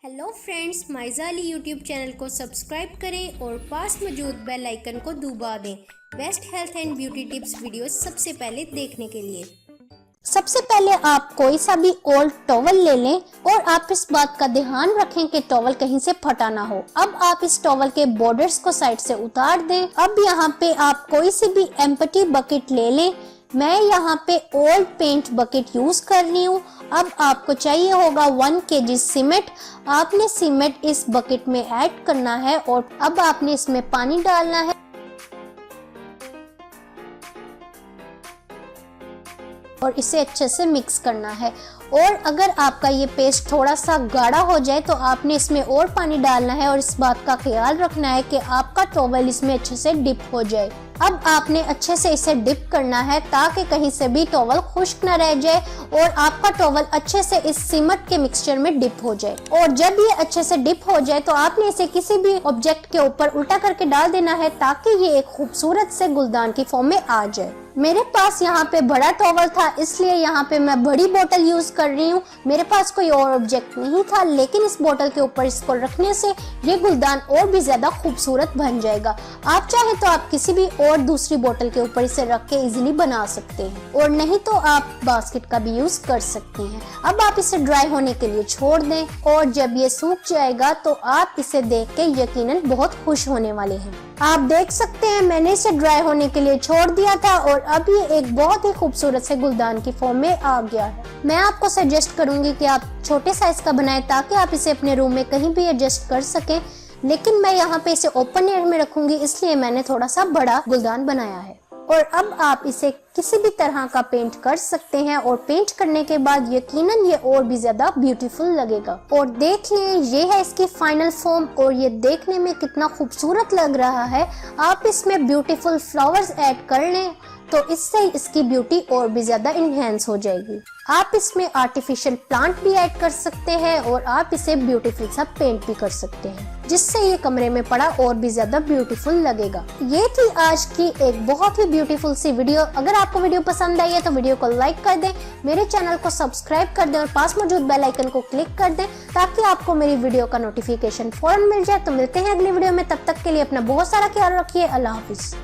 Hello friends, माइजाली YouTube channel को subscribe करें और पास मौजूद बेल आइकन को दबा दें best health and beauty tips videos सबसे पहले देखने के लिए। सबसे पहले आप कोई सा भी ओल्ड टॉवल ले लें और आप इस बात का ध्यान रखें कि टॉवल कहीं से फटा ना हो। अब आप इस टॉवल के बॉर्डर्स को साइड से उतार दें। अब यहाँ पे आप कोई सी भी एम्प्टी बकेट ले लें। मैं यहाँ पे ओल्ड पेंट बकेट यूज कर रही हूँ। अब आपको चाहिए होगा 1 kg सीमेंट। आपने सीमेंट इस बकेट में ऐड करना है और अब आपने इसमें पानी डालना है और इसे अच्छे से मिक्स करना है। और अगर आपका ये पेस्ट थोड़ा सा गाढ़ा हो जाए तो आपने इसमें और पानी डालना है और इस बात का ख्याल रखना है कि आपका टॉवल इसमें अच्छे से डिप हो जाए। अब आपने अच्छे से इसे डिप करना है ताकि कहीं से भी टॉवल खुश्क न रह जाए और आपका टॉवल अच्छे से इस सीमेंट के मिक्सचर में डिप हो जाए। और जब ये अच्छे से डिप हो जाए तो आपने इसे किसी भी ऑब्जेक्ट के ऊपर उल्टा करके डाल देना है ताकि ये एक खूबसूरत से गुलदान की फॉर्म में आ जाए। मेरे पास यहाँ पे बड़ा टॉवल था इसलिए यहाँ पे मैं बड़ी बोतल यूज कर रही हूँ। मेरे पास कोई और ऑब्जेक्ट नहीं था, लेकिन इस बोतल के ऊपर इसको रखने से ये गुलदान और भी ज्यादा खूबसूरत बन जाएगा। आप चाहे तो आप किसी भी और दूसरी बोतल के ऊपर इसे रख के इजीली बना सकते हैं और नहीं तो आप बास्केट का भी यूज कर सकते हैं। अब आप इसे ड्राई होने के लिए छोड़ दें और जब ये सूख जाएगा तो आप इसे देख के यकीनन बहुत खुश होने वाले हैं। आप देख सकते हैं मैंने इसे ड्राई होने के लिए छोड़ दिया था और अब ये एक बहुत ही खूबसूरत से गुलदान की फॉर्म में आ गया है। मैं आपको सजेस्ट करूंगी कि आप छोटे साइज का बनाएं ताकि आप इसे अपने रूम में कहीं भी एडजस्ट कर सकें, लेकिन मैं यहाँ पे इसे ओपन एयर में रखूंगी इसलिए मैंने थोड़ा सा बड़ा गुलदान बनाया है। और अब आप इसे किसी भी तरह का पेंट कर सकते हैं और पेंट करने के बाद यकीनन ये और भी ज्यादा ब्यूटीफुल लगेगा। और देख लें, ये है इसकी फाइनल फॉर्म और ये देखने में कितना खूबसूरत लग रहा है। आप इसमें ब्यूटीफुल फ्लावर्स ऐड कर लें तो इससे इसकी ब्यूटी और भी ज्यादा इनहेंस हो जाएगी। आप इसमें आर्टिफिशियल प्लांट भी ऐड कर सकते हैं और आप इसे ब्यूटीफुल सा पेंट भी कर सकते हैं जिससे ये कमरे में पड़ा और भी ज्यादा ब्यूटीफुल लगेगा। ये थी आज की एक बहुत ही ब्यूटीफुल सी वीडियो। अगर आपको वीडियो पसंद आई है तो वीडियो को लाइक कर दें, मेरे चैनल को सब्सक्राइब कर दें और पास मौजूद बेल आइकन को क्लिक कर दें ताकि आपको मेरी वीडियो का नोटिफिकेशन फौरन मिल जाए। तो मिलते हैं अगली वीडियो में, तब तक के लिए अपना बहुत सारा ख्याल रखिए। अल्लाह हाफिज।